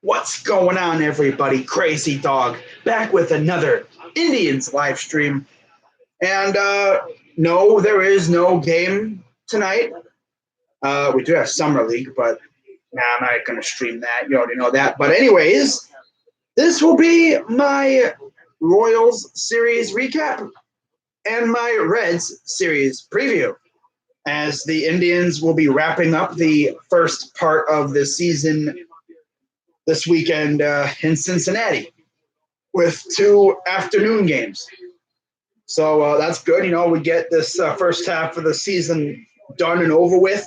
What's going on, everybody? Crazy Dog back with another Indians live stream. And no, there is no game tonight. We do have Summer League, but I'm not going to stream that. You already know that. But, anyways, this will be my Royals series recap and my Reds series preview, as the Indians will be wrapping up the first part of the season this weekend in Cincinnati with two afternoon games. So that's good. We get this first half of the season done and over with,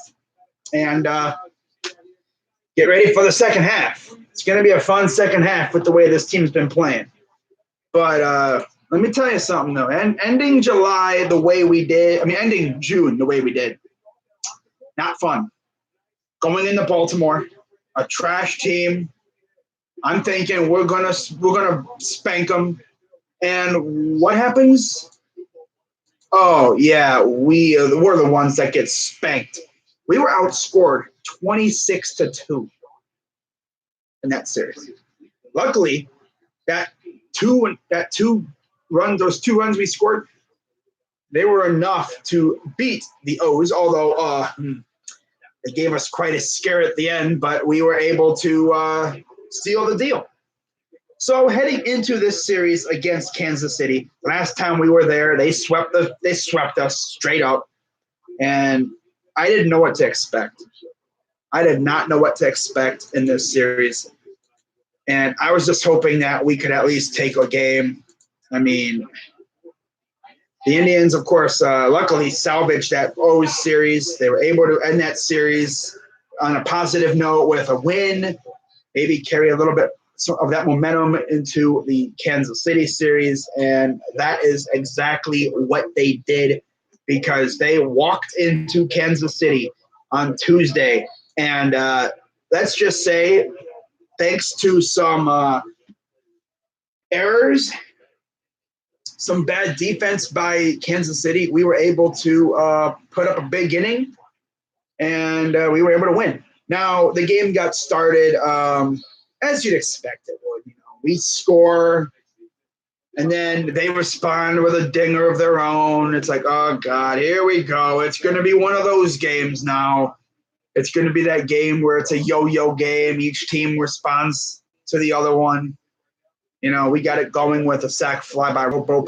and get ready for the second half. It's going to be a fun second half with the way this team's been playing. But let me tell you something, though. Ending July the way we did, ending June the way we did, not fun. Going into Baltimore, a trash team. I'm thinking we're gonna spank them, and what happens? Oh yeah, we're the ones that get spanked. We were outscored 26-2 in that series. Luckily, those two runs we scored, they were enough to beat the O's. Although they gave us quite a scare at the end, but we were able to seal the deal. So heading into this series against Kansas City, last time we were there, they swept us straight up, and I didn't know what to expect. I did not know what to expect in this series, and I was just hoping that we could at least take a game. The Indians, of course, luckily salvaged that O's series. They were able to end that series on a positive note with a win, maybe carry a little bit of that momentum into the Kansas City series, and that is exactly what they did, because they walked into Kansas City on Tuesday, and let's just say, thanks to some errors, some bad defense by Kansas City, we were able to put up a big inning, and we were able to win. Now, the game got started as you'd expect it would. We score, and then they respond with a dinger of their own. It's like, oh, God, here we go. It's going to be one of those games now. It's going to be that game where it's a yo-yo game. Each team responds to the other one. We got it going with a sac fly by Roberto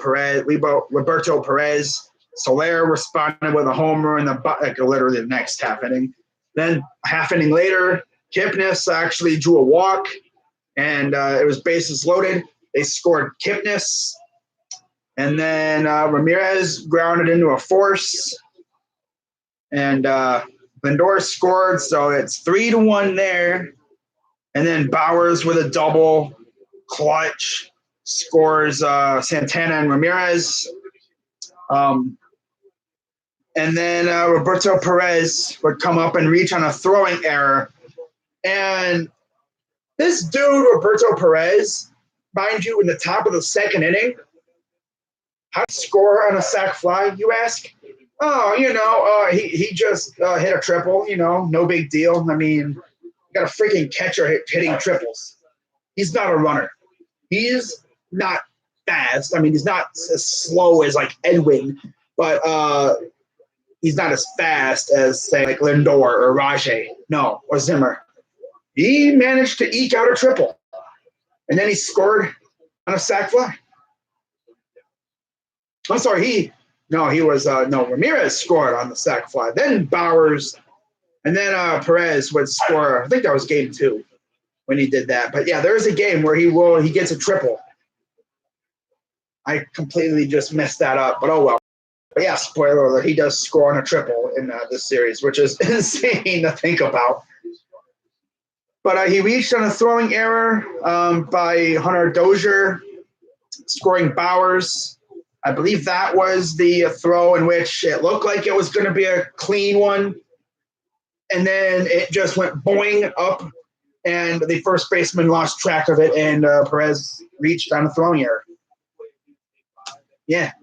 Perez. Soler responded with a homer in literally the next half inning. Then half inning later, Kipnis actually drew a walk, and it was bases loaded. They scored Kipnis, and then Ramirez grounded into a force, and Lindor scored, so it's 3-1 there. And then Bowers with a double clutch scores Santana and Ramirez. And then Roberto Perez would come up and reach on a throwing error. And this dude, Roberto Perez, mind you, in the top of the second inning, how to score on a sac fly, you ask? Oh, he just hit a triple, no big deal. Got a freaking catcher hitting triples. He's not a runner. He's not fast. He's not as slow as like Edwin, but he's not as fast as, say, like Lindor or Rajay, or Zimmer. He managed to eke out a triple, and then he scored on a sac fly. I'm sorry, Ramirez scored on the sac fly. Then Bowers, and then Perez would score. I think that was game 2 when he did that. But yeah, there is a game where he gets a triple. I completely just messed that up, but oh well. But yeah, spoiler alert, he does score on a triple in this series, which is insane to think about. But he reached on a throwing error by Hunter Dozier, scoring Bowers. I believe that was the throw in which it looked like it was going to be a clean one. And then it just went boing up, and the first baseman lost track of it, and Perez reached on a throwing error. Yeah.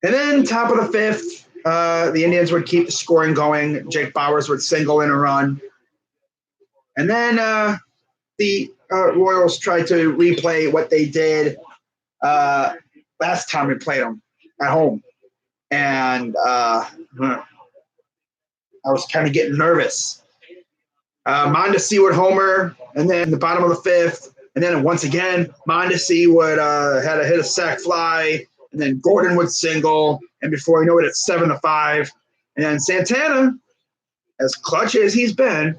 And then top of the fifth, the Indians would keep the scoring going. Jake Bowers would single in a run. And then the Royals tried to replay what they did last time we played them at home, and I was kind of getting nervous. Mondesi would homer, and then the bottom of the fifth, and then once again, Mondesi would had to hit a sac fly, and then Gordon would single, and before you know it, it's 7-5, and then Santana, as clutch as he's been,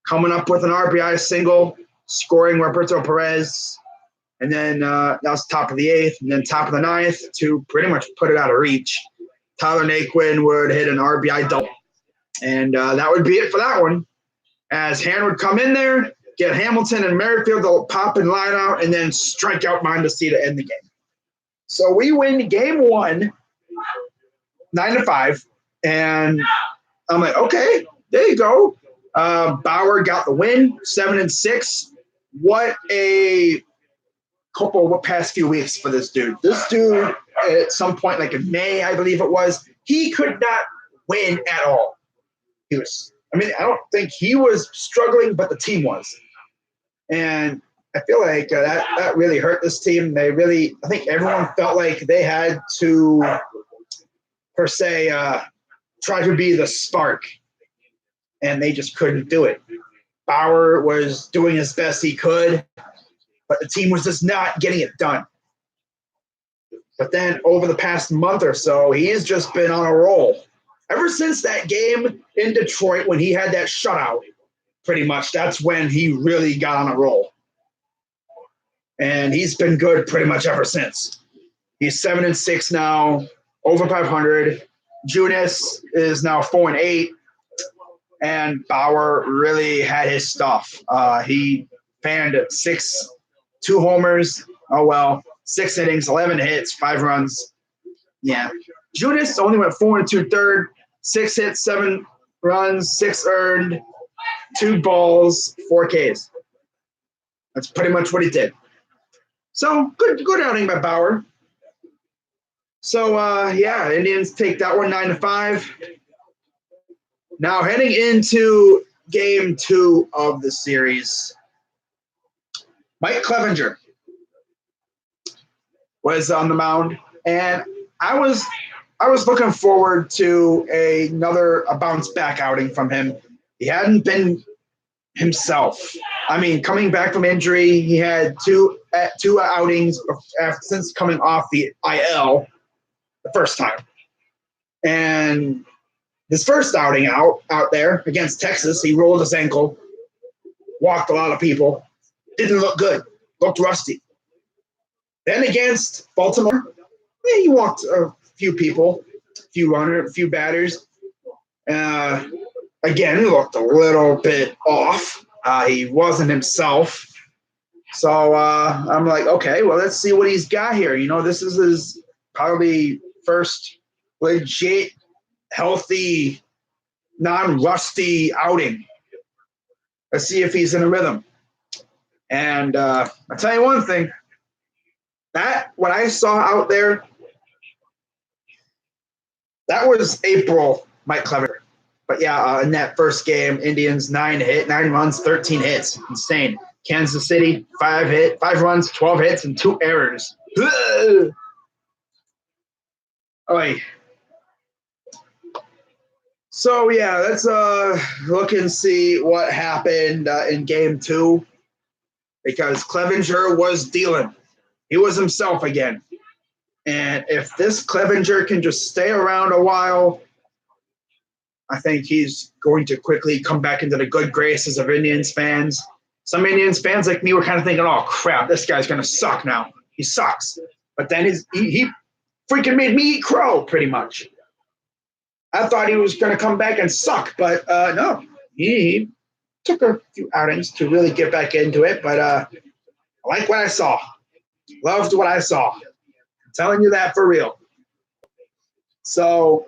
coming up with an RBI single, scoring Roberto Perez, and then that was top of the eighth, and then top of the ninth to pretty much put it out of reach. Tyler Naquin would hit an RBI double, and that would be it for that one. As Hand would come in there, get Hamilton and Merrifield to pop and line out, and then strike out Mondesi to end the game. So we win game one, 9-5, and I'm like, okay, there you go. Bauer got the win, 7-6. What a what past few weeks for this dude. This dude, at some point, like in May, I believe it was, he could not win at all. I don't think he was struggling, but the team was. And I feel like that really hurt this team. I think everyone felt like they had to, per se, try to be the spark, and they just couldn't do it. Bauer was doing his best he could, but the team was just not getting it done. But then over the past month or so, he's just been on a roll. Ever since that game in Detroit when he had that shutout, pretty much, that's when he really got on a roll. And he's been good pretty much ever since. He's 7-6 now, over 500. Junis is now 4-8. And Bauer really had his stuff. He fanned 2 homers. Oh, well, 6 innings, 11 hits, 5 runs. Yeah. Junis only went 4 2/3, 6 hits, 7 runs, 6 earned, 2 balls, 4 Ks. That's pretty much what he did. So good outing by Bauer. So Indians take that one 9-5. Now heading into game 2 of the series, Mike Clevinger was on the mound, and I was looking forward to another bounce back outing from him. He hadn't been himself. Coming back from injury, he had two outings since coming off the IL the first time. And his first outing out there against Texas, he rolled his ankle, walked a lot of people, didn't look good, looked rusty. Then against Baltimore, he walked a few people, a few batters. Again, he looked a little bit off. He wasn't himself. So I'm like, okay, well, let's see what he's got here. This is his probably first legit, healthy, non-rusty outing. Let's see if he's in a rhythm. And I'll tell you one thing. What I saw out there, that was April Mike Clevinger. But yeah, in that first game, Indians 9 runs, 13 hits. Insane. Kansas City, 5 runs, 12 hits, and 2 errors. So yeah, let's look and see what happened in game 2, because Clevinger was dealing. He was himself again. And if this Clevinger can just stay around a while, I think he's going to quickly come back into the good graces of Indians fans. Some Indians fans like me were kind of thinking, oh, crap, this guy's going to suck now. He sucks. But then he freaking made me eat crow, pretty much. I thought he was going to come back and suck, but no. He took a few outings to really get back into it, but I like what I saw. Loved what I saw. I'm telling you that for real. So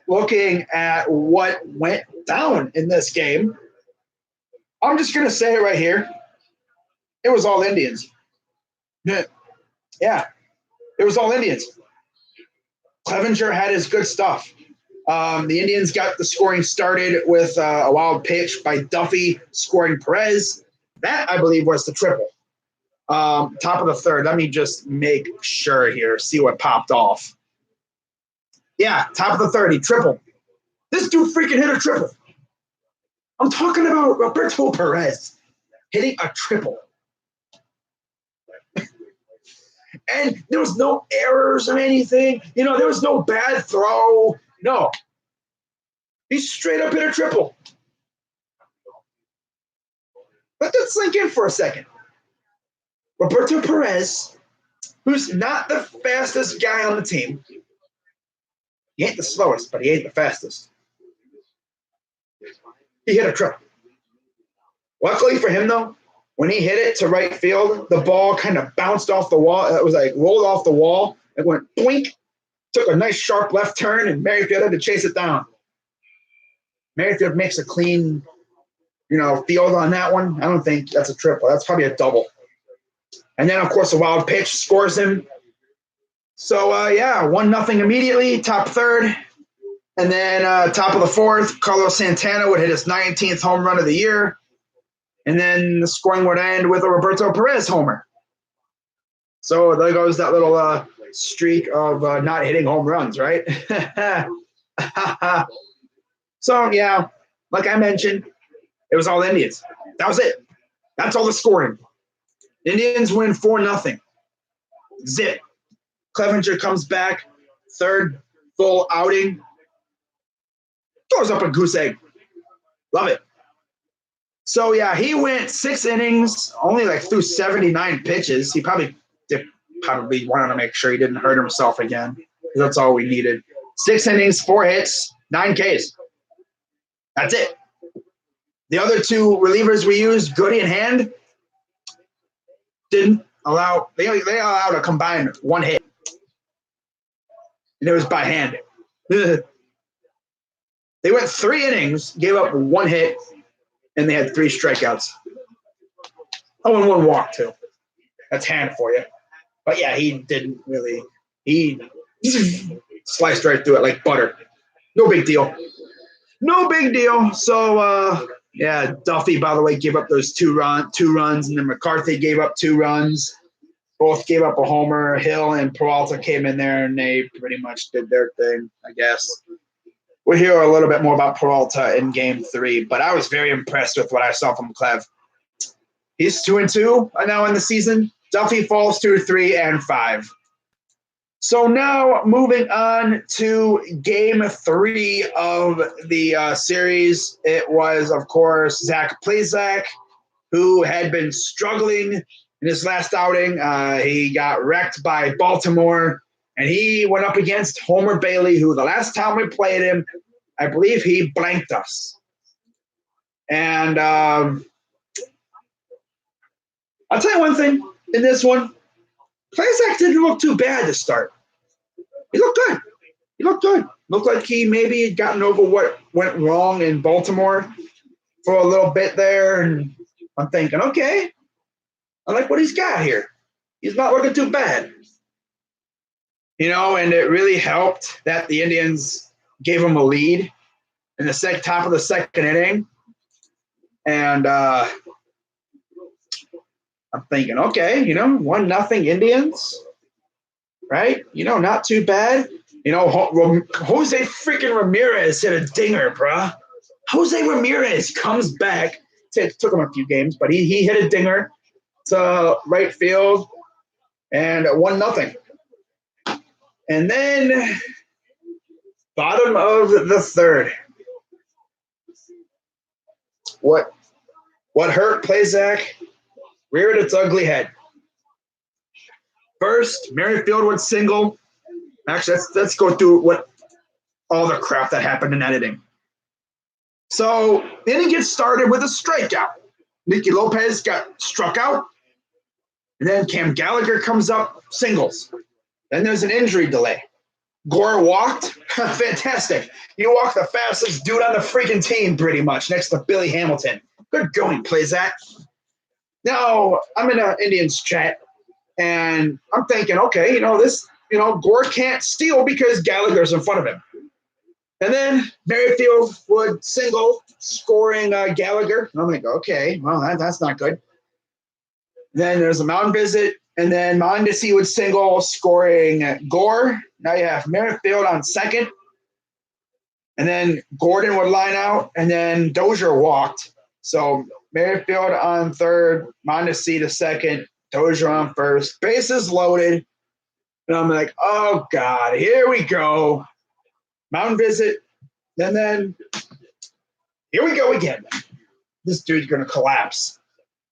looking at what went down in this game, I'm just going to say it right here. It was all Indians. Yeah, it was all Indians. Clevinger had his good stuff. The Indians got the scoring started with a wild pitch by Duffy scoring Perez. That, I believe, was the triple. Top of the third. Let me just make sure here, see what popped off. Yeah, top of the third, he tripled. This dude freaking hit a triple. I'm talking about Roberto Perez hitting a triple. And there was no errors or anything. You know, there was no bad throw. No. He straight up hit a triple. Let that sink in for a second. Roberto Perez, who's not the fastest guy on the team. He ain't the slowest, but he ain't the fastest. He hit a triple. Luckily for him, though, when he hit it to right field, the ball kind of bounced off the wall. It was like rolled off the wall. It went boink, took a nice sharp left turn, and Merrifield had to chase it down. Merrifield makes a clean, field on that one. I don't think that's a triple. That's probably a double. And then, of course, a wild pitch scores him. So, 1-0 immediately, top third. And then top of the fourth, Carlos Santana would hit his 19th home run of the year. And then the scoring would end with a Roberto Perez homer. So there goes that little streak of not hitting home runs, right? So, yeah, like I mentioned, it was all Indians. That was it. That's all the scoring. Indians win 4-0. Zip. Clevenger comes back, third full outing. Throws up a goose egg. Love it. So, yeah, he went 6 innings, only threw 79 pitches. He probably wanted to make sure he didn't hurt himself again. That's all we needed. 6 innings, 4 hits, 9 Ks. That's it. The other 2 relievers we used, Goody and Hand, didn't allow – they allowed a combined 1 hit. And it was by Hand. They went 3 innings, gave up 1 hit, and they had 3 strikeouts. Oh, and 1 walk, too. That's Hand for you. But, yeah, he didn't really – he sliced right through it like butter. No big deal. No big deal. So, Duffy, by the way, gave up those 2 runs, and then McCarthy gave up 2 runs. Both gave up a homer. Hill and Peralta came in there, and they pretty much did their thing, I guess. We'll hear a little bit more about Peralta in Game 3, but I was very impressed with what I saw from Clev. He's 2-2 now in the season. Duffy falls to 3-5. So now moving on to Game 3 of the series. It was, of course, Zach Plesac, who had been struggling in his last outing. He got wrecked by Baltimore, and he went up against Homer Bailey, who the last time we played him, I believe he blanked us. And I'll tell you one thing in this one. Plesac didn't look too bad to start. He looked good. Looked like he maybe had gotten over what went wrong in Baltimore for a little bit there. And I'm thinking, okay, I like what he's got here. He's not looking too bad. And it really helped that the Indians gave him a lead in the top of the second inning. And I'm thinking, okay, 1-0 Indians, right? Not too bad. Jose freaking Ramirez hit a dinger, bruh. Jose Ramirez comes back. It took him a few games, but he hit a dinger to right field and 1-0. And then bottom of the third. What hurt Plesac reared its ugly head. First, Merrifield would single. Actually, let's go through all the crap that happened in that inning. So the inning gets started with a strikeout. Nicky Lopez got struck out. And then Cam Gallagher comes up, singles. Then there's an injury delay. Gore walked. Fantastic. You walked the fastest dude on the freaking team, pretty much, next to Billy Hamilton. Good going, Plesac. Now, I'm in an Indians chat, and I'm thinking, okay, Gore can't steal because Gallagher's in front of him. And then Merrifield would single, scoring Gallagher. And I'm like, okay, well, that's not good. Then there's a mound visit, and then Mondesi would single, scoring Gore. Now you have Merrifield on second. And then Gordon would line out, and then Dozier walked. So Merrifield on third, Mondesi to second, Dozier on first. Bases loaded. And I'm like, oh, God, here we go. Mound visit. And then here we go again. This dude's going to collapse.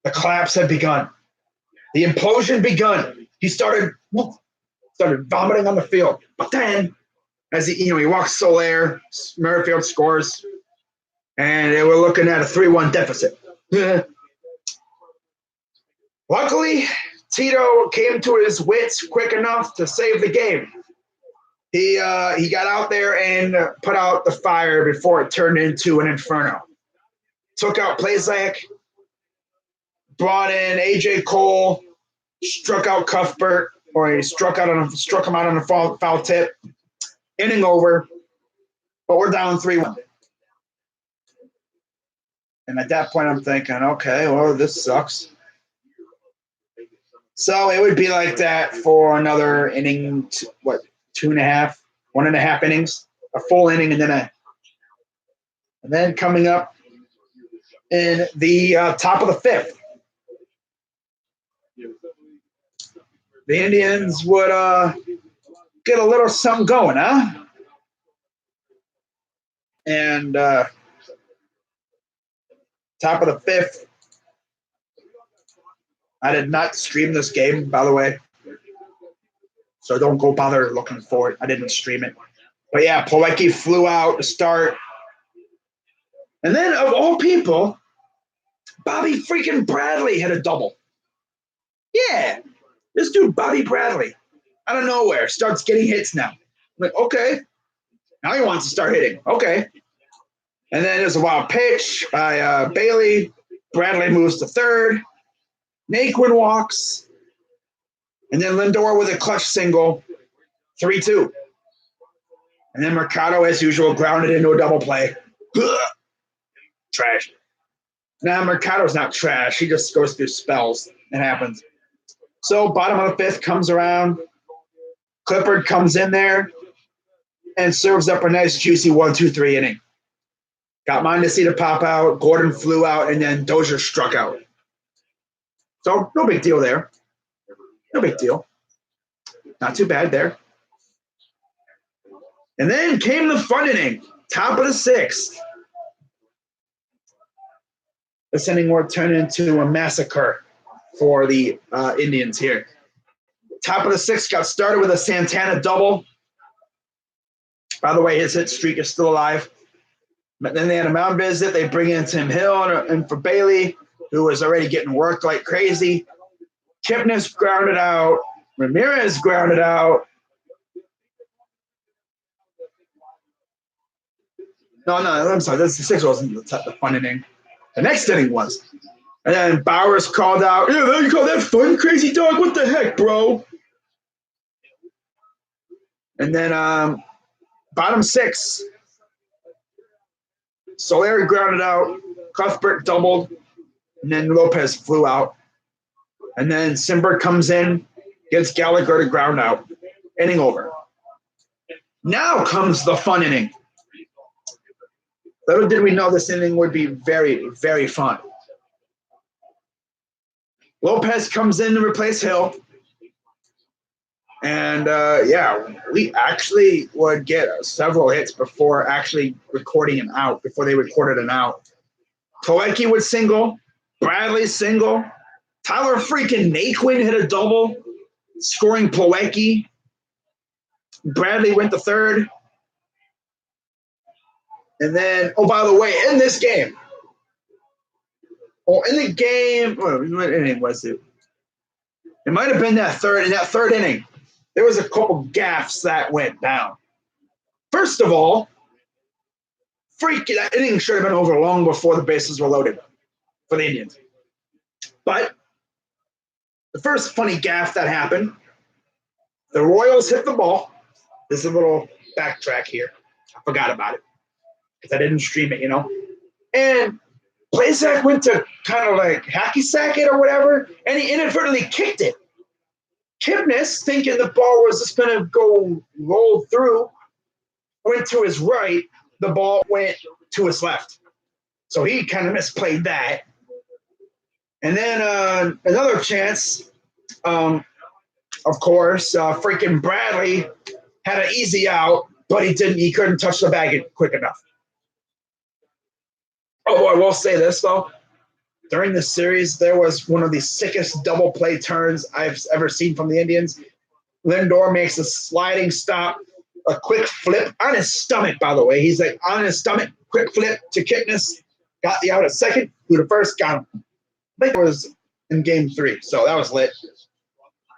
The collapse had begun. The implosion begun. He started vomiting on the field. But then, as he walks Soler, Merrifield scores, and we're looking at a 3-1 deficit. Luckily, Tito came to his wits quick enough to save the game. He got out there and put out the fire before it turned into an inferno. Took out Plazak, brought in AJ Cole, struck out Cuthbert, or he struck him out on a foul tip. Inning over, but we're down 3-1. And at that point, I'm thinking, okay, well, this sucks. So it would be like that for another inning, 1.5 innings, a full inning, and then coming up in the top of the fifth, the Indians would get a little something going, huh? And top of the fifth. I did not stream this game, by the way. So don't go bother looking for it. I didn't stream it. But yeah, Plawecki flew out to start. And then, of all people, Bobby freaking Bradley hit a double. Yeah, this dude, Bobby Bradley, out of nowhere, starts getting hits now. I'm like, okay. Now he wants to start hitting. Okay. And then there's a wild pitch by Bailey. Bradley moves to third. Naquin walks. And then Lindor with a clutch single. 3-2. And then Mercado, as usual, grounded into a double play. Trash. Now, Mercado's not trash. He just goes through spells. It happens. So bottom of the fifth comes around. Clippard comes in there and serves up a nice, juicy 1-2-3 inning. Got Mondesi to pop out. Gordon flew out, and then Dozier struck out. So no big deal there. No big deal. Not too bad there. And then came the fun inning. Top of the sixth. This inning would turn into a massacre for the Indians here. Top of the sixth got started with a Santana double. By the way, his hit streak is still alive. But then they had a mound visit. They bring in Tim Hill and for Bailey, who was already getting worked like crazy. Kipnis grounded out. Ramirez grounded out. No, I'm sorry. The sixth wasn't the fun inning. The next inning was. And then Bowers called out, yeah, you call that fun, crazy dog? What the heck, bro? And then bottom six. Soler grounded out, Cuthbert doubled, and then Lopez flew out. And then Simber comes in, gets Gallagher to ground out. Inning over. Now comes the fun inning. Little did we know this inning would be very, very fun. Lopez comes in to replace Hill. And, we actually would get several hits before actually recording an out, before they recorded an out. Plawecki would single. Bradley single. Tyler freaking Naquin hit a double, scoring Plawecki. Bradley went to third. And then, oh, by the way, in this game, what inning was it? It might have been in that third inning. There was a couple gaffes that went down. First of all, that inning should have been over long before the bases were loaded for the Indians. But the first funny gaffe that happened, the Royals hit the ball. There's a little backtrack here. I forgot about it because I didn't stream it, And Blazak went to kind of like hacky sack it or whatever, and he inadvertently kicked it. Kipnis, thinking the ball was just going to go roll through, went to his right. The ball went to his left. So he kind of misplayed that. And then another chance, of course, freaking Bradley had an easy out, but he couldn't touch the bag quick enough. Oh, I will say this, though. During this series, there was one of the sickest double play turns I've ever seen from the Indians. Lindor makes a sliding stop, a quick flip on his stomach, by the way. He's like on his stomach, quick flip to Kipnis, got the out at second, who the first got him. I think it was in game 3, so that was lit.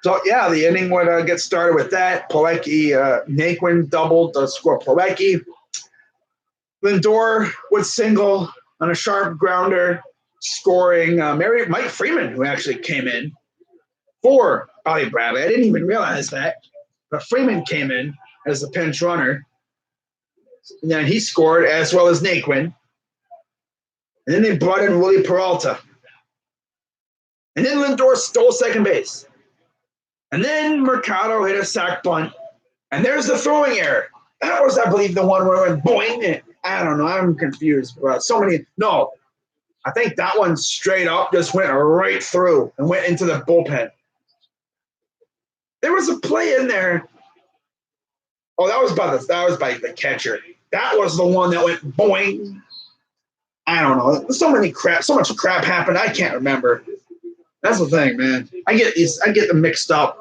So, yeah, the inning would get started with that. Plawecki, Naquin doubled to score Plawecki. Lindor would single on a sharp grounder, scoring Mike Freeman, who actually came in for Bobby Bradley. I didn't even realize that, but Freeman came in as the pinch runner. And then he scored, as well as Naquin. And then they brought in Willie Peralta. And then Lindor stole second base. And then Mercado hit a sac bunt. And there's the throwing error. That was, I believe, the one where it went boing. I don't know. I'm confused. So many. No. I think that one straight up just went right through and went into the bullpen. There was a play in there. Oh, that was by the catcher. That was the one that went boing. I don't know. So much crap happened. I can't remember. That's the thing, man. I get them mixed up.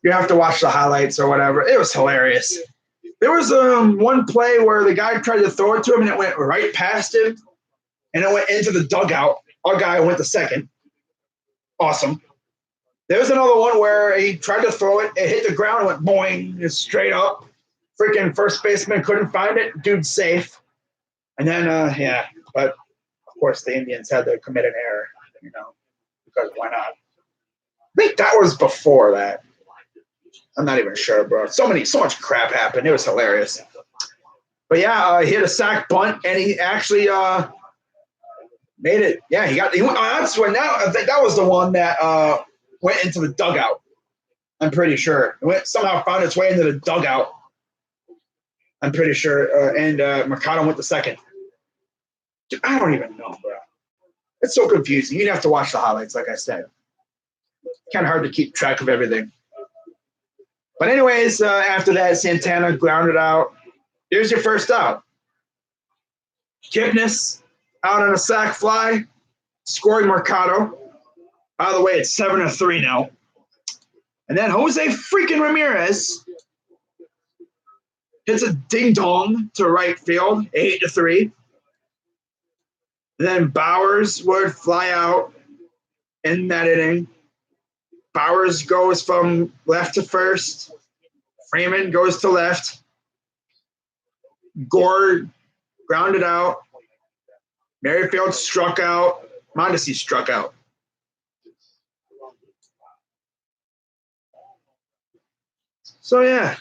You have to watch the highlights or whatever. It was hilarious. There was one play where the guy tried to throw it to him and it went right past him, and it went into the dugout. Our guy went to second. Awesome. There was another one where he tried to throw it, it hit the ground and went boing, just straight up. Freaking first baseman couldn't find it. Dude's safe. And then, but of course the Indians had to commit an error, because why not? I think that was before that. I'm not even sure, bro. So much crap happened. It was hilarious. But yeah, he hit a sac bunt, and he actually made it. Yeah, that's when that was the one that went into the dugout. I'm pretty sure it somehow found its way into the dugout. I'm pretty sure, and Mercado went to second. Dude, I don't even know, bro. It's so confusing. You'd have to watch the highlights, like I said. Kind of hard to keep track of everything. But anyways, after that, Santana grounded out. Here's your first out. Kipnis out on a sac fly, scoring Mercado. By the way, it's 7-3 now. And then Jose freaking Ramirez hits a ding-dong to right field, 8-3. And then Bowers would fly out in that inning. Bowers goes from left to first. Freeman goes to left. Gore grounded out. Merrifield struck out. Mondesi struck out. So, yeah.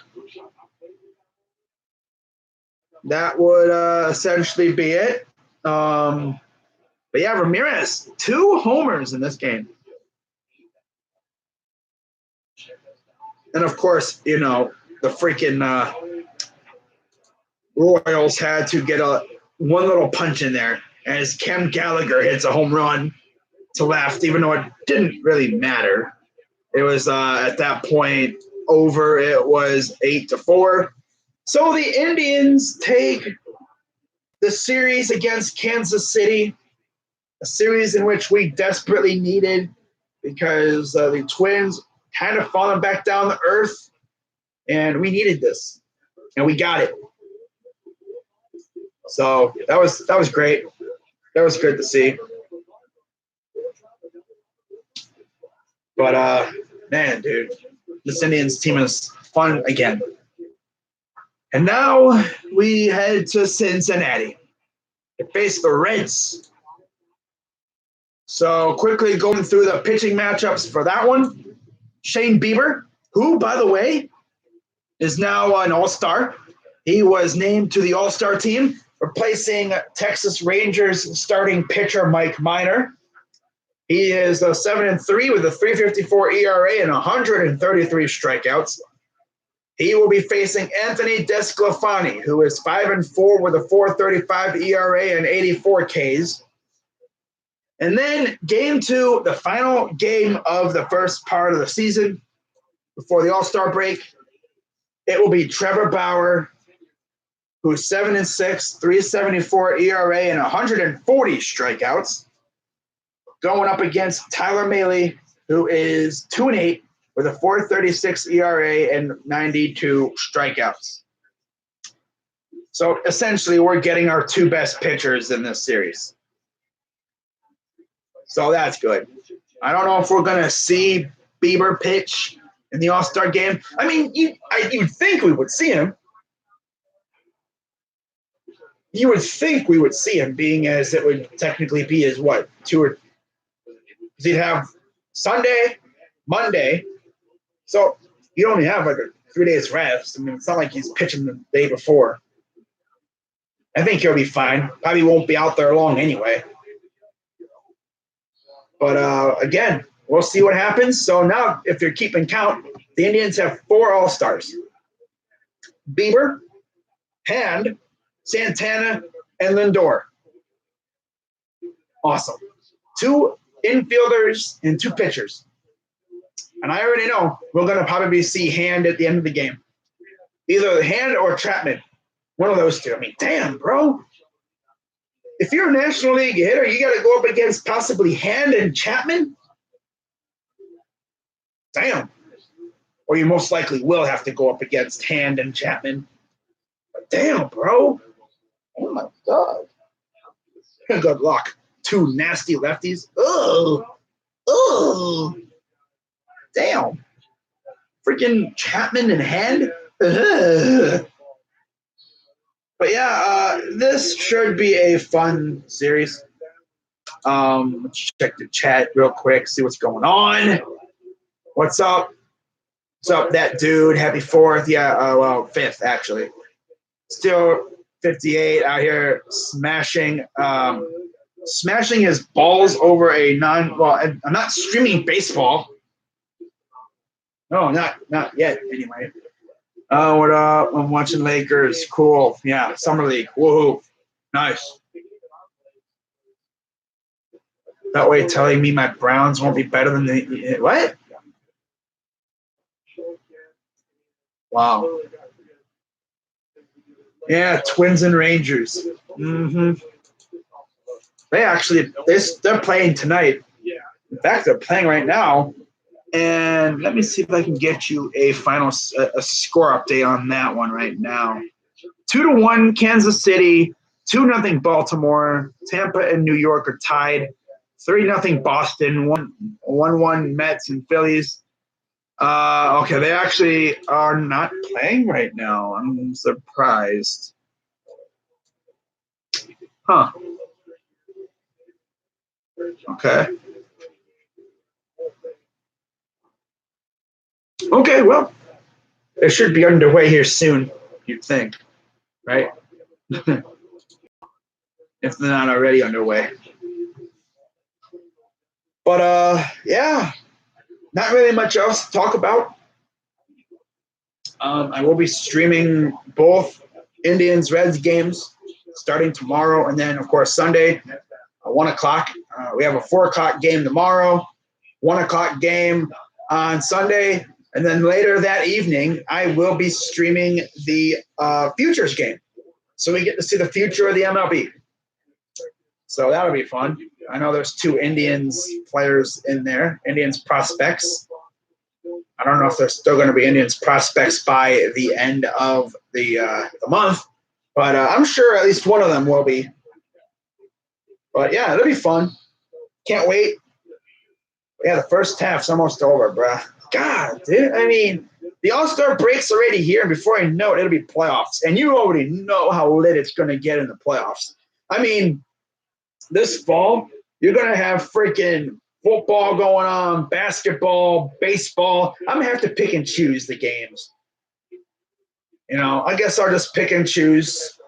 That would essentially be it. But, yeah, Ramirez, 2 homers in this game. And, of course, the freaking Royals had to get one little punch in there as Ken Gallagher hits a home run to left, even though it didn't really matter. It was, at that point, over. It was 8-4. So the Indians take the series against Kansas City, a series in which we desperately needed because the Twins kind of fallen back down to earth, and we needed this, and we got it. So that was great. That was good to see. But man, dude, this Indians team is fun again. And now we head to Cincinnati to face the Reds. So quickly going through the pitching matchups for that one. Shane Bieber, who, by the way, is now an all-star. He was named to the all-star team replacing Texas Rangers starting pitcher Mike Minor. He is 7-3 with a 3.54 ERA and 133 strikeouts. He will be facing Anthony DeSclafani, who is 5-4 with a 4.35 ERA and 84 Ks. And then game 2, the final game of the first part of the season before the All-Star break, it will be Trevor Bauer, who's 7-6, 3.74 ERA and 140 strikeouts, going up against Tyler Mahle, who is 2-8 with a 4.36 ERA and 92 strikeouts. So essentially, we're getting our 2 best pitchers in this series. So that's good. I don't know if we're going to see Bieber pitch in the All-Star game. I mean, you'd think we would see him. You would think we would see him, being as it would technically be his, 2 or – because he'd have Sunday, Monday. So you only have like 3 days rest. I mean, it's not like he's pitching the day before. I think he'll be fine. Probably won't be out there long anyway. But again, we'll see what happens. So now, if you're keeping count, the Indians have 4 All-Stars: Bieber, Hand, Santana, and Lindor. Awesome. 2 infielders and 2 pitchers. And I already know we're going to probably see Hand at the end of the game. Either Hand or Chapman. One of those 2. I mean, damn, bro. If you're a National League hitter, you got to go up against possibly Hand and Chapman? Damn. Or you most likely will have to go up against Hand and Chapman. But damn, bro. Oh, my God. Good luck. 2 nasty lefties. Ugh. Ugh. Damn. Freaking Chapman and Hand. Ugh. But yeah, this should be a fun series. Let's check the chat real quick, see what's going on. What's up? What's up, that dude? Happy 4th. Yeah, 5th, actually. Still 58 out here smashing his balls over a I'm not streaming baseball. No, not yet, anyway. What up? I'm watching Lakers. Cool. Yeah, Summer League. Woohoo. Nice. That way telling me my Browns won't be better than the – what? Wow. Yeah, Twins and Rangers. Mm-hmm. They're playing tonight. In fact, they're playing right now. And let me see if I can get you a final score update on that one right now. 2-1 Kansas City, 2-0 Baltimore, Tampa and New York are tied. 3-0 Boston, 1-1 Mets and Phillies. Okay, they actually are not playing right now. I'm surprised. Huh. Okay. Okay, well, it should be underway here soon, you'd think, right? If they're not already underway. But, yeah, not really much else to talk about. I will be streaming both Indians-Reds games starting tomorrow, and then, of course, Sunday at 1 o'clock. We have a 4 o'clock game tomorrow, 1 o'clock game on Sunday, and then later that evening, I will be streaming the Futures game. So we get to see the future of the MLB. So that'll be fun. I know there's 2 Indians players in there, Indians prospects. I don't know if there's still going to be Indians prospects by the end of the month, but I'm sure at least one of them will be. But, yeah, it'll be fun. Can't wait. Yeah, the first half's almost over, bruh. God, dude. I mean, the All-Star break's already here, and before I know it, it'll be playoffs. And you already know how lit it's going to get in the playoffs. I mean, this fall, you're going to have freaking football going on, basketball, baseball. I'm going to have to pick and choose the games. You know, I guess I'll just pick and choose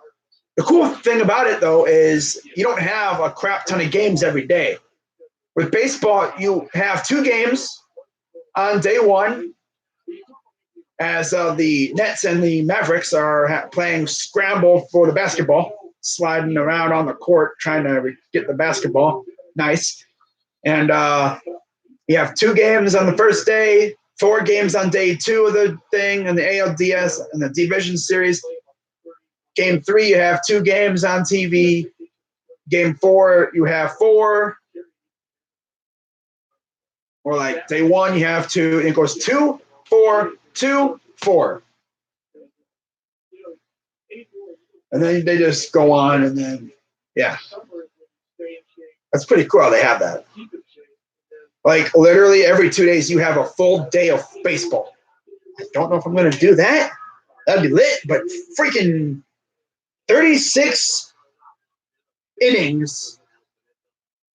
The cool thing about it, though, is you don't have a crap ton of games every day. With baseball, you have 2 games on day one, as the Nets and the Mavericks are playing scramble for the basketball, sliding around on the court trying to get the basketball. Nice. And you have 2 games on the first day, 4 games on day 2 of the thing, and the ALDS and the Division Series. Game 3, you have 2 games on TV. Game 4, you have 4. Or like day 1, you have 2. And it goes 2, 4, 2, 4. And then they just go on, and then, yeah. That's pretty cool how they have that. Like, literally every 2 days, you have a full day of baseball. I don't know if I'm going to do that. That'd be lit, but freaking 36 innings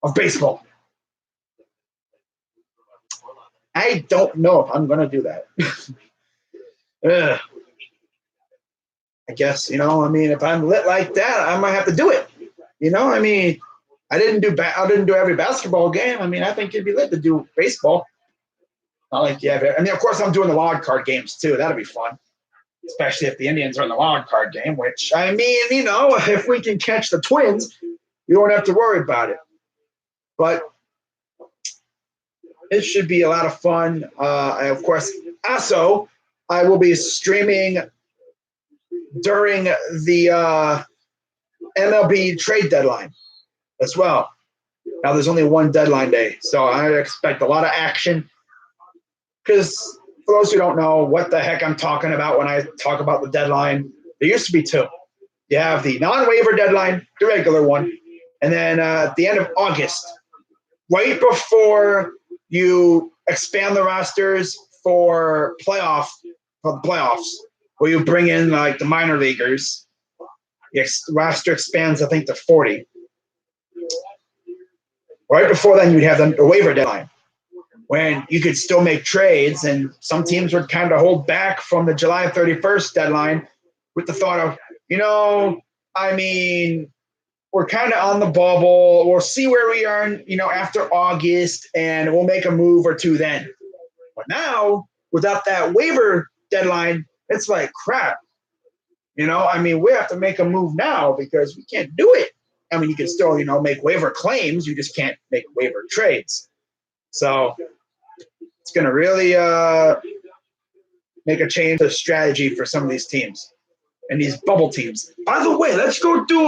of baseball. I don't know if I'm going to do that. I guess, I mean, if I'm lit like that, I might have to do it. I mean, I didn't do every basketball game. I mean, I think it'd be lit to do baseball. Not like, yeah, I mean, of course, I'm doing the wild card games too. That'll be fun, especially if the Indians are in the wild card game. Which, I mean, if we can catch the Twins, we won't have to worry about it. But it should be a lot of fun. Of course, also, I will be streaming during the MLB trade deadline as well. Now, there's only one deadline day, so I expect a lot of action. Because for those who don't know what the heck I'm talking about when I talk about the deadline, there used to be 2. You have the non-waiver deadline, the regular one, and then at the end of August, right before you expand the rosters for the playoffs, where you bring in like the minor leaguers, the roster expands, I think, to 40. Right before then, you'd have the waiver deadline, when you could still make trades, and some teams would kind of hold back from the July 31st deadline with the thought of, I mean, we're kind of on the bubble. We'll see where we are, after August, and we'll make a move or 2 then. But now, without that waiver deadline, it's like crap. I mean, we have to make a move now because we can't do it. I mean, you can still, make waiver claims. You just can't make waiver trades. So it's going to really make a change of strategy for some of these teams and these bubble teams. By the way, let's go do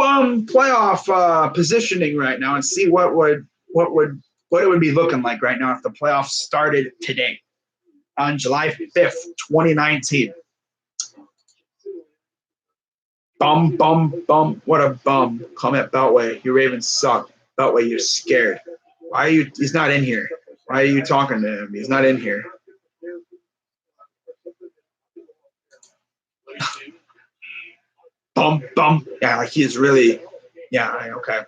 playoff positioning right now and see what it would be looking like right now if the playoffs started today on July 5th, 2019. Bum, bum, bum. What a bum. Comment Beltway. You Ravens suck. Beltway, you're scared. Why are you? He's not in here. Why are you talking to him? He's not in here. Bum, bum. Yeah, like he's really, yeah, okay.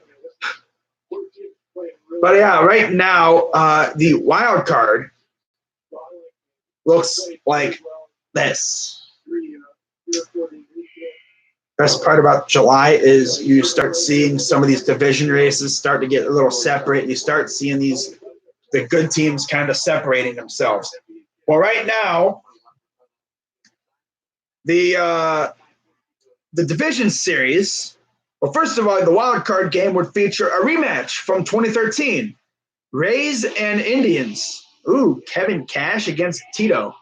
But yeah, right now, the wild card looks like this. Best part about July is you start seeing some of these division races start to get a little separate. You start seeing the good teams kind of separating themselves. Well, right now, the division series, well, first of all, the wild card game would feature a rematch from 2013, Rays and Indians. Ooh, Kevin Cash against Tito.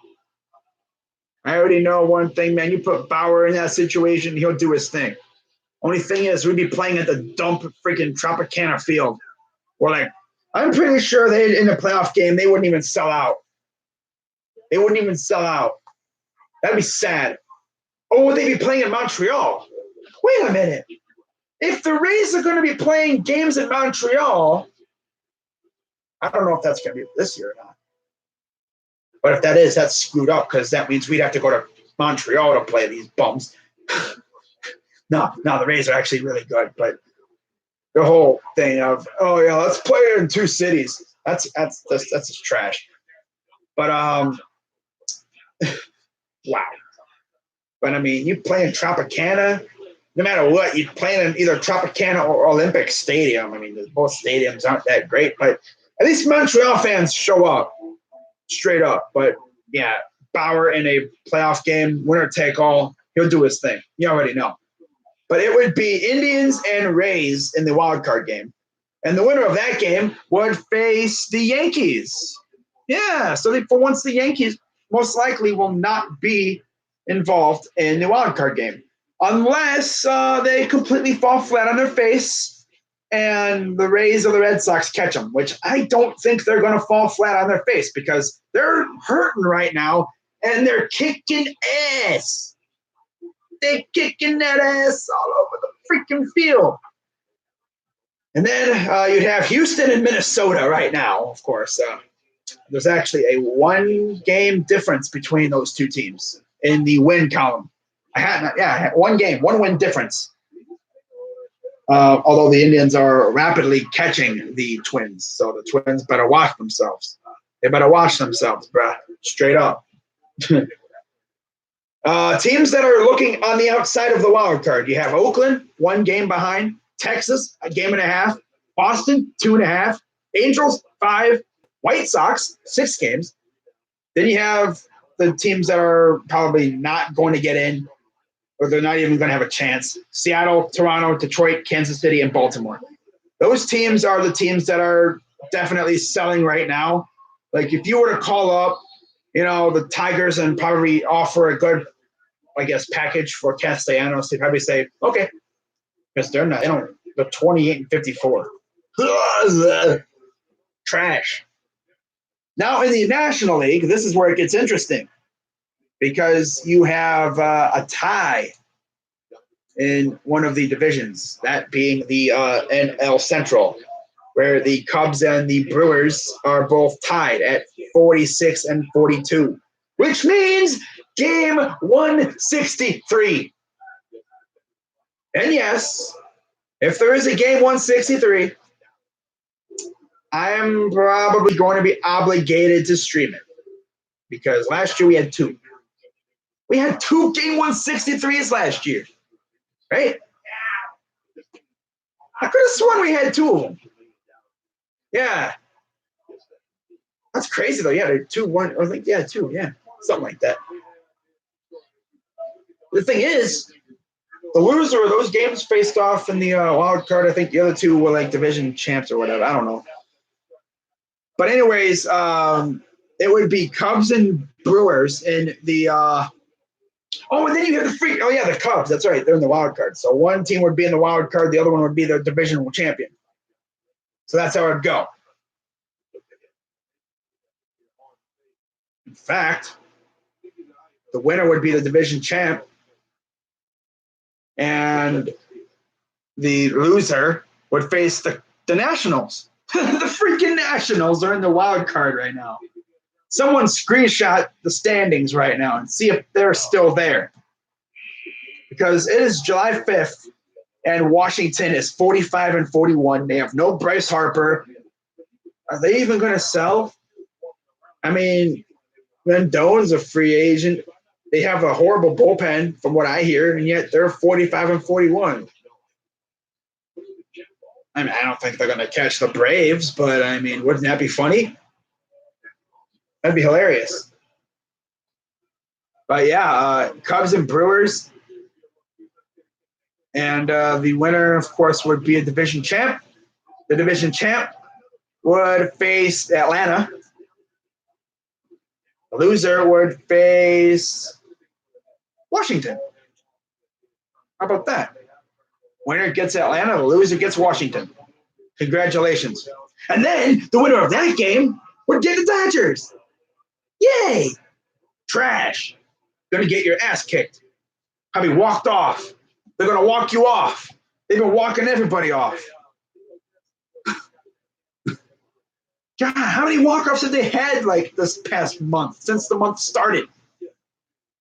I already know one thing, man. You put Bauer in that situation, he'll do his thing. Only thing is, we'd be playing at the dump freaking Tropicana Field. I'm pretty sure in the playoff game, they wouldn't even sell out. They wouldn't even sell out. That'd be sad. Or would they be playing in Montreal? Wait a minute. If the Rays are going to be playing games in Montreal, I don't know if that's going to be this year or not. But if that is, that's screwed up because that means we'd have to go to Montreal to play these bums. No, the Rays are actually really good, but the whole thing of, oh yeah, let's play it in 2 cities. That's just trash. But wow. But I mean, you play in Tropicana, no matter what, you play in either Tropicana or Olympic Stadium. I mean, both stadiums aren't that great, but at least Montreal fans show up straight up. But yeah, Bauer in a playoff game, winner take all, he'll do his thing. You already know. But it would be Indians and Rays in the wild card game. And the winner of that game would face the Yankees. Yeah, so for once the Yankees most likely will not be involved in the wild card game. Unless they completely fall flat on their face and the Rays or the Red Sox catch them, which I don't think they're going to fall flat on their face because they're hurting right now and they're kicking ass. They're kicking that ass all over the freaking field. And then you'd have Houston and Minnesota right now, of course. There's actually a one-game difference between those two teams in the win column. I had one game, one win difference. Although the Indians are rapidly catching the Twins, so the Twins better watch themselves. They better watch themselves, bruh. Straight up. Teams that are looking on the outside of the wild card. You have Oakland, 1 game behind. Texas, 1.5 games. Boston, 2.5. Angels, 5. White Sox, 6 games. Then you have the teams that are probably not going to get in, or they're not even going to have a chance. Seattle, Toronto, Detroit, Kansas City, and Baltimore. Those teams are the teams that are definitely selling right now. Like if you were to call up, the Tigers and probably offer a good, package for Castellanos, they'd probably say, okay, because they're 28-54. Trash. Now in the National League, this is where it gets interesting because you have a tie in one of the divisions, that being the NL Central, where the Cubs and the Brewers are both tied at 46 and 42, which means game 163. And yes, if there is a game 163, I am probably going to be obligated to stream it because last year we had 2. We had 2 game 163s last year, right? I could have sworn we had 2 of them. Yeah. That's crazy though. Yeah, they're 2-1. I think 2. Yeah, something like that. The thing is, the loser of those games faced off in the wild card. I think the other 2 were like division champs or whatever. I don't know. But anyways, it would be Cubs and Brewers in the and then you have the Cubs. That's right. They're in the wild card. So one team would be in the wild card. The other one would be the divisional champion. So that's how it would go. In fact, the winner would be the division champ. And the loser would face the Nationals. The freaking Nationals are in the wild card right now. Someone screenshot the standings right now and see if they're still there. Because it is July 5th, and Washington is 45 and 41. They have no Bryce Harper. Are they even going to sell? I mean, Rendon's a free agent. They have a horrible bullpen, from what I hear, and yet they're 45 and 41. I mean, I don't think they're going to catch the Braves, but, I mean, wouldn't that be funny? That'd be hilarious. But, yeah, Cubs and Brewers. And the winner, of course, would be a division champ. The division champ would face Atlanta. The loser would face Washington. How about that? Winner gets Atlanta, the loser gets Washington. Congratulations. And then the winner of that game would get the Dodgers. Yay! Trash. Gonna get your ass kicked. Probably walked off. They're gonna walk you off. They've been walking everybody off. God, how many walk-offs have they had like this past month, since the month started?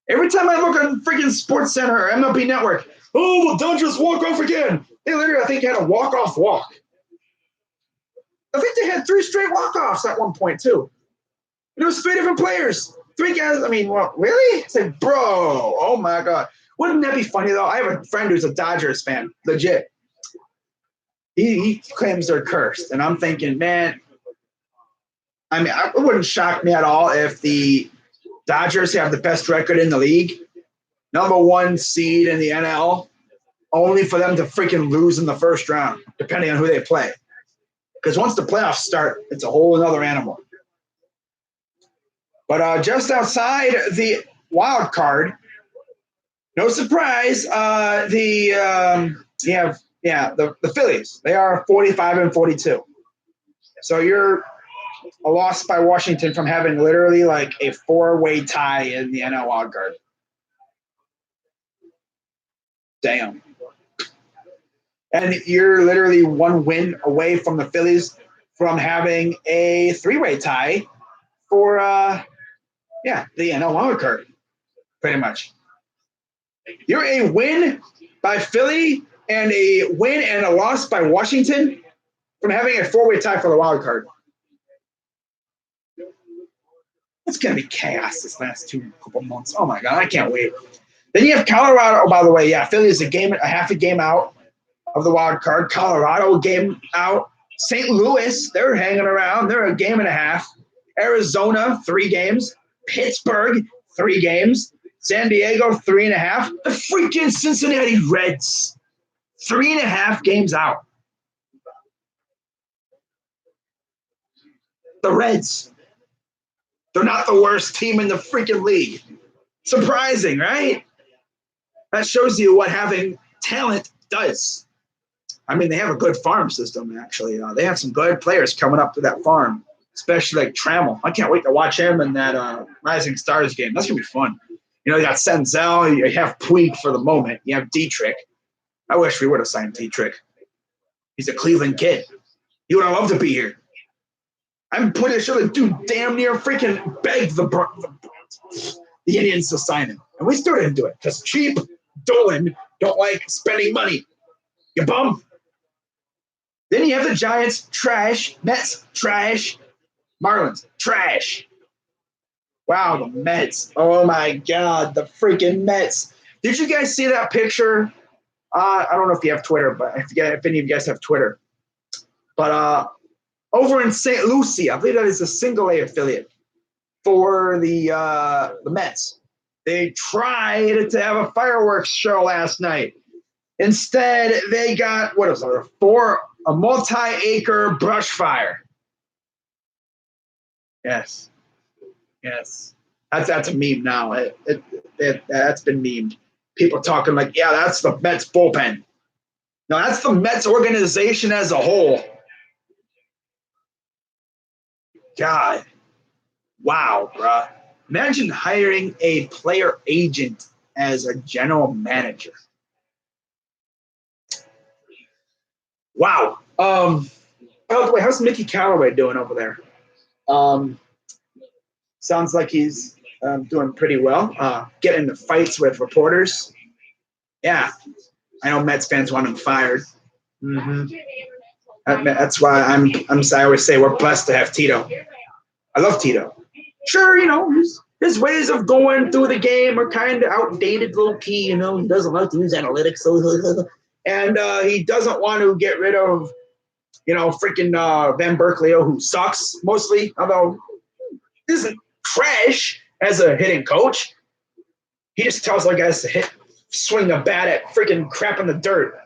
Every time I look on freaking Sports Center or MLB Network, the Dodgers walk off again. They literally, I think, had a walk-off walk. I think they had 3 straight walk-offs at one point, too. And it was 3 different players. 3 guys. I mean, well, really? It's like, bro, oh my God. Wouldn't that be funny though? I have a friend who's a Dodgers fan, legit. He claims they're cursed, and I'm thinking, man. I mean, it wouldn't shock me at all if the Dodgers have the best record in the league, #1 seed in the NL, only for them to freaking lose in the first round, depending on who they play. Because once the playoffs start, it's a whole other animal. But just outside the wild card, no surprise, the Phillies. They are 45-42. So you're a loss by Washington from having literally like a 4-way tie in the NL wild card. Damn. And you're literally 1 win away from the Phillies from having a 3-way tie for the NL wild card, pretty much. You're a win by Philly and a win and a loss by Washington from having a 4-way tie for the wild card. It's going to be chaos this last couple months. Oh, my God. I can't wait. Then you have Colorado. Oh, by the way, Philly is half a game out of the wild card. Colorado, a game out. St. Louis, they're hanging around. They're a game and a half. Arizona, 3 games. Pittsburgh, 3 games. San Diego, 3.5. The freaking Cincinnati Reds, 3.5 games out. The Reds. They're not the worst team in the freaking league. Surprising, right? That shows you what having talent does. I mean, they have a good farm system, actually. They have some good players coming up to that farm, especially like Trammell. I can't wait to watch him in that Rising Stars game. That's going to be fun. You know, you got Senzel, you have Puig for the moment. You have Dietrich. I wish we would have signed Dietrich. He's a Cleveland kid. He would have loved to be here. I'm pretty sure the dude damn near freaking begged the Indians to sign him. And we still didn't do it because cheap Dolan don't like spending money. You bum. Then you have the Giants, trash. Mets, trash. Marlins, trash. Wow, the Mets. Oh, my God, the freaking Mets. Did you guys see that picture? I don't know if you have Twitter, but if any of you guys have Twitter. But over in St. Lucie, I believe that is a single A affiliate for the Mets. They tried to have a fireworks show last night. Instead, they got, a multi-acre brush fire. Yes. That's a meme now. That's been memed. People talking like, yeah, that's the Mets bullpen. No, that's the Mets organization as a whole. God. Wow, bruh. Imagine hiring a player agent as a general manager. Wow. By the way, how's Mickey Callaway doing over there? Sounds like he's doing pretty well. Getting into fights with reporters. Yeah. I know Mets fans want him fired. Mm-hmm. That's why I always say we're blessed to have Tito. I love Tito. Sure, you know, his ways of going through the game are kind of outdated, low key. You know, he doesn't like to use analytics, and he doesn't want to get rid of, you know, freaking Van Berkeley, who sucks mostly, although he isn't trash as a hitting coach. He just tells our guys to swing the bat at freaking crap in the dirt.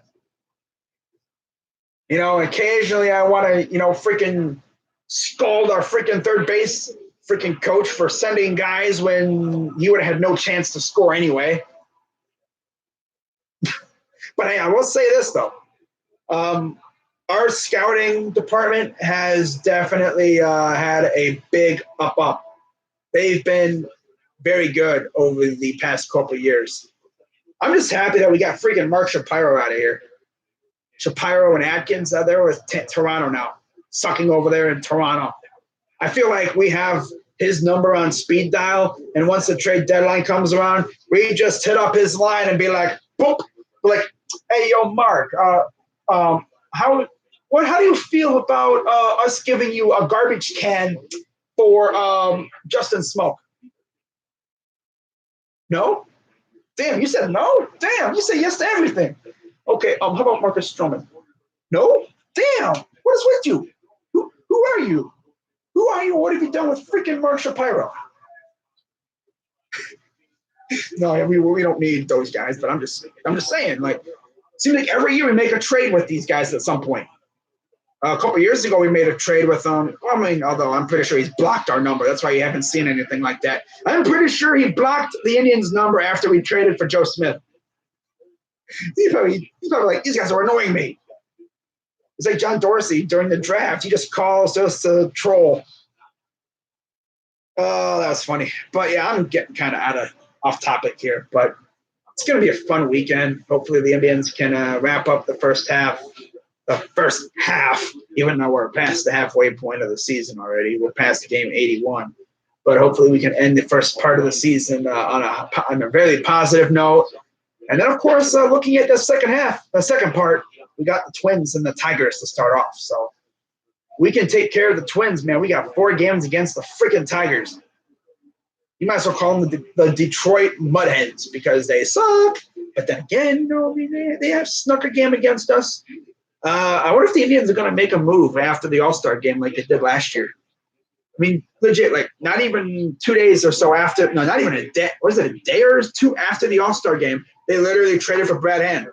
You know, occasionally I want to, you know, freaking scold our freaking third base freaking coach for sending guys when he would have had no chance to score anyway. But hey, I will say this, though. Our scouting department has definitely had a big up. They've been very good over the past couple of years. I'm just happy that we got freaking Mark Shapiro out of here. Shapiro and Atkins, they're with Toronto now, sucking over there in Toronto. I feel like we have his number on speed dial, and once the trade deadline comes around, we just hit up his line and be like, boop, like, hey, yo, Mark, how do you feel about us giving you a garbage can for Justin Smoke? No? Damn, you said no? Damn, you said yes to everything. Okay, how about Marcus Stroman? No? Damn, what is with you? Who are you? Who are you? What have you done with freaking Mark Shapiro? No, we don't need those guys, but I'm just saying, like, seems like every year we make a trade with these guys at some point. A couple years ago, we made a trade with him. I mean, although I'm pretty sure he's blocked our number. That's why you haven't seen anything like that. I'm pretty sure he blocked the Indians' number after we traded for Joe Smith. He's probably like, these guys are annoying me. It's like John Dorsey during the draft. He just calls us a troll. Oh, that was funny. But yeah, I'm getting kind of off topic here. But it's going to be a fun weekend. Hopefully the Indians can wrap up the first half, even though we're past the halfway point of the season already. We're past game 81. But hopefully we can end the first part of the season on a very positive note. And then, of course, looking at the second part, we got the Twins and the Tigers to start off. So we can take care of the Twins, man. We got 4 games against the freaking Tigers. You might as well call them the Detroit Mudhens because they suck. But then again, they have snuck a game against us. I wonder if the Indians are going to make a move after the All-Star game like they did last year. I mean, legit, like not even 2 days or so after – no, not even a day. Was it a day or two after the All-Star game? They literally traded for Brad Hand.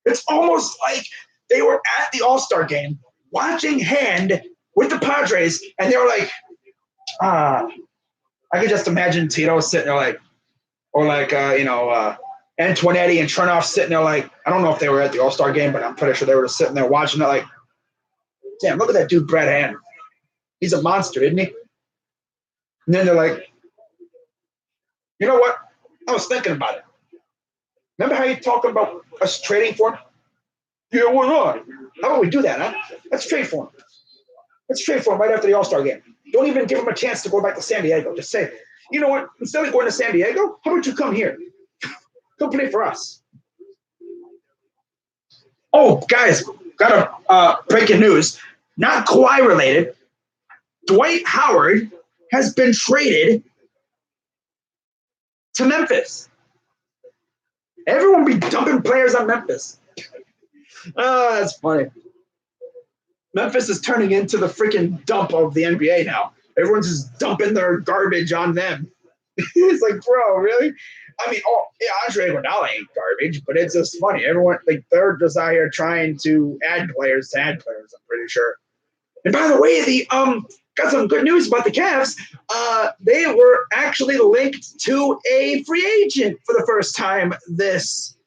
It's almost like they were at the All-Star game watching Hand with the Padres, and they were like, I could just imagine Tito sitting there like, or like, Antoinetti and Chernoff sitting there like, I don't know if they were at the All-Star game, but I'm pretty sure they were just sitting there watching it like, damn, look at that dude, Brad Hand. He's a monster, isn't he? And then they're like, you know what? I was thinking about it. Remember how you talking about us trading for him? Yeah, why not? How about we do that, huh? Let's trade for him. Let's trade for him right after the All-Star game. Don't even give him a chance to go back to San Diego. Just say, you know what? Instead of going to San Diego, how about you come here? Come play for us. Oh, guys, got a breaking news. Not Kawhi related. Dwight Howard has been traded to Memphis. Everyone be dumping players on Memphis. Oh, that's funny. Memphis is turning into the freaking dump of the NBA now. Everyone's just dumping their garbage on them. It's like, bro, really? I mean, Andre Iguodala ain't garbage, but it's just funny. Everyone, like, they're just out here trying to add players, I'm pretty sure. And by the way, got some good news about the Cavs. They were actually linked to a free agent for the first time this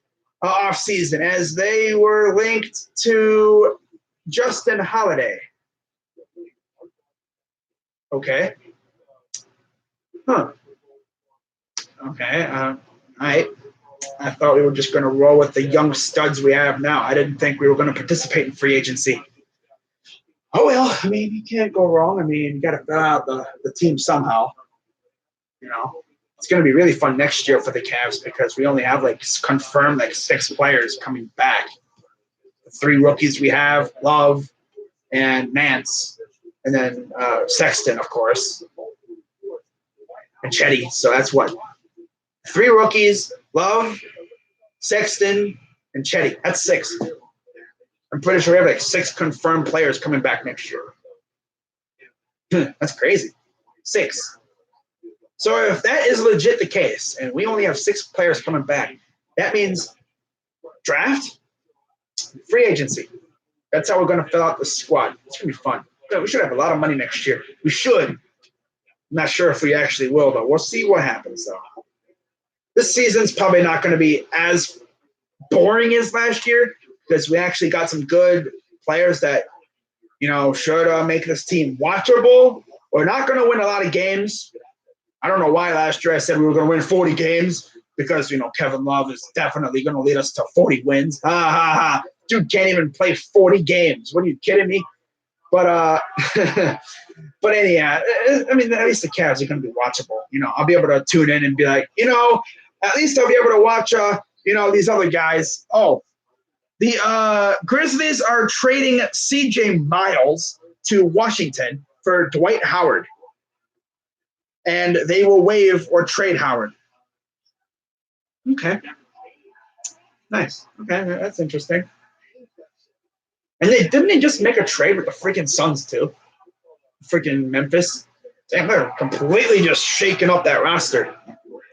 offseason, as they were linked to Justin Holiday. Okay. Huh. Okay. All right. I thought we were just going to roll with the young studs we have now. I didn't think we were going to participate in free agency. Oh, well, I mean, you can't go wrong. I mean, you got to fill out the team somehow. It's going to be really fun next year for the Cavs because we only have, confirmed, 6 players coming back. The 3 rookies we have, Love and Nance, and then Sexton, of course, and Chetty. So that's what? 3 rookies, Love, Sexton, and Chetty. That's 6. I'm pretty sure we have 6 confirmed players coming back next year. That's crazy. 6. So if that is legit the case, and we only have 6 players coming back, that means draft, free agency. That's how we're going to fill out the squad. It's going to be fun. We should have a lot of money next year. We should. I'm not sure if we actually will, but we'll see what happens, though. This season's probably not going to be as boring as last year because we actually got some good players that, should make this team watchable. We're not going to win a lot of games. I don't know why last year I said we were going to win 40 games because, Kevin Love is definitely going to lead us to 40 wins. Dude can't even play 40 games. What are you kidding me? But but anyhow, I mean, at least the Cavs are going to be watchable. I'll be able to tune in and be like, at least I'll be able to watch, these other guys. Oh, the Grizzlies are trading C.J. Miles to Washington for Dwight Howard. And they will waive or trade Howard. Okay. Nice. Okay, that's interesting. And they just make a trade with the freaking Suns too. Freaking Memphis. Damn, they're completely just shaking up that roster.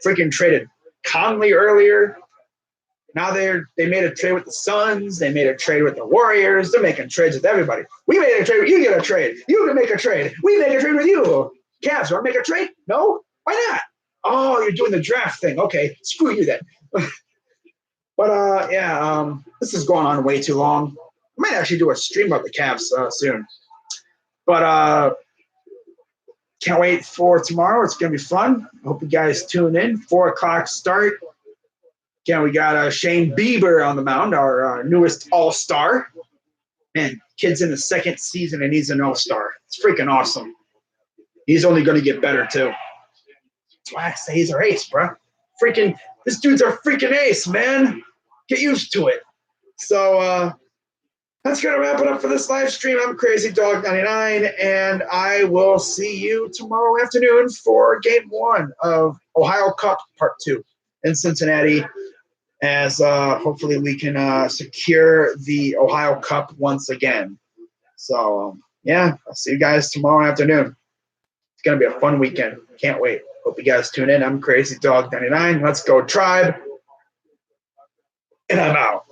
Freaking traded Conley earlier. Now they made a trade with the Suns. They made a trade with the Warriors. They're making trades with everybody. We made a trade. You get a trade. You can make a trade. We make a trade with you. Cavs, want to make a trade? No? Why not? Oh, you're doing the draft thing. Okay, screw you then. But this is going on way too long. I might actually do a stream about the Cavs soon. But can't wait for tomorrow. It's going to be fun. I hope you guys tune in. 4 o'clock start. Again, we got Shane Bieber on the mound, our newest all-star. Man, kid's in the 2nd season, and he's an all-star. It's freaking awesome. He's only going to get better, too. That's why I say he's our ace, bro. Freaking, this dude's our freaking ace, man. Get used to it. So that's going to wrap it up for this live stream. I'm Crazy Dog 99, and I will see you tomorrow afternoon for Game 1 of Ohio Cup Part 2 in Cincinnati, as hopefully we can secure the Ohio Cup once again. So, I'll see you guys tomorrow afternoon. It's going to be a fun weekend. Can't wait. Hope you guys tune in. I'm Crazy Dog 99. Let's go, Tribe. And I'm out.